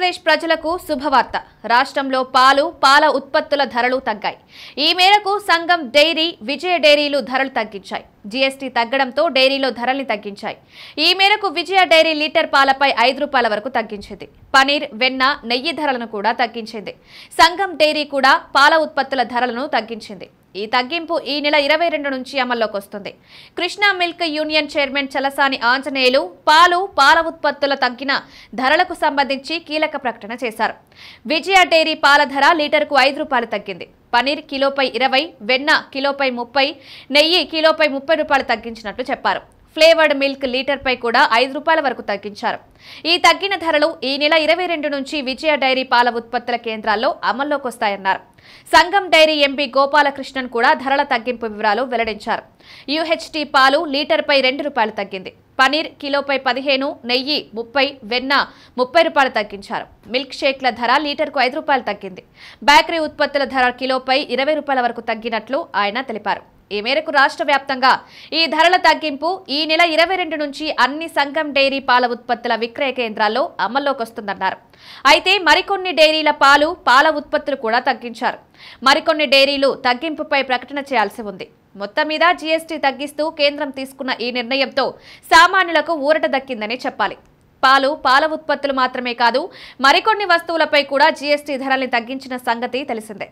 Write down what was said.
ఆంధ్రప్రదేశ్ ప్రజలకు శుభవార్త. రాష్ట్రంలో పాల ఉత్పత్తుల ధరలు తగ్గాయి. ఈ మేరకు సంఘం డైరీ, విజయ డైరీలు ధరలు తగ్గించాయి. జీఎస్టీ తగ్గడంతో డైరీలో ధరల్ని తగ్గించాయి. ఈ మేరకు విజయ డైరీ లీటర్ పాలపై 5 రూపాయల వరకు తగ్గించింది. పనీర్, వెన్న, నెయ్యి ధరలను కూడా తగ్గించింది. సంఘం డైరీ కూడా పాల ఉత్పత్తుల ధరలను తగ్గించింది. ఈ తగ్గింపు ఈ నెల 22 నుంచి అమల్లోకి వస్తుంది. Krishna milk union chairman Chalasani Anjaneyulu పాల ఉత్పత్తుల తగ్గిన ధరలకు సంబంధించి కీలక ప్రకటన చేశారు. విజయ డైరీ పాల ధర లీటర్కు 5 రూపాయలు తగ్గింది. పనీర్ కిలోపై 20, వెన్న కిలోపై 30, నెయ్యి కిలోపై 30 రూపాయలు తగ్గించినట్లు చెప్పారు. ఫ్లేవర్డ్ మిల్క్ లీటర్పై కూడా 5 రూపాయల వరకు తగ్గించారు. ఈ తగ్గిన ధరలు ఈ నెల 22 నుంచి విజయ డైరీ పాల ఉత్పత్తుల కేంద్రాల్లో అమల్లోకి వస్తాయన్నారు. సంఘం డైరీ ఎంపీ గోపాలకృష్ణన్ కూడా ధరల తగ్గింపు వివరాలు వెల్లడించారు. యూహెచ్టీ పాలు లీటర్పై 2 రూపాయలు తగ్గింది. పనీర్ కిలోపై 15, నెయ్యి 30, వెన్న 30 రూపాయలు తగ్గించారు. మిల్క్ షేక్ల ధర లీటర్కు 5 రూపాయలు తగ్గింది. బేకరీ ఉత్పత్తుల ధర కిలోపై 20 రూపాయల వరకు తగ్గినట్లు ఆయన తెలిపారు. ఈ మేరకు రాష్ట్ర వ్యాప్తంగా ఈ ధరల తగ్గింపు ఈ నెల 22 నుంచి అన్ని సంఘం డైరీ పాల ఉత్పత్తుల విక్రయ కేంద్రాల్లో అమల్లోకి వస్తుందన్నారు. అయితే మరికొన్ని డైరీల పాల ఉత్పత్తులు కూడా తగ్గించారు. మరికొన్ని డైరీలు తగ్గింపుపై ప్రకటన చేయాల్సి ఉంది. మొత్తం మీద జీఎస్టీ తగ్గిస్తూ కేంద్రం తీసుకున్న ఈ నిర్ణయంతో సామాన్యులకు ఊరట దక్కిందని చెప్పాలి. పాల ఉత్పత్తులు మాత్రమే కాదు, మరికొన్ని వస్తువులపై కూడా జీఎస్టీ ధరల్ని తగ్గించిన సంగతి తెలిసిందే.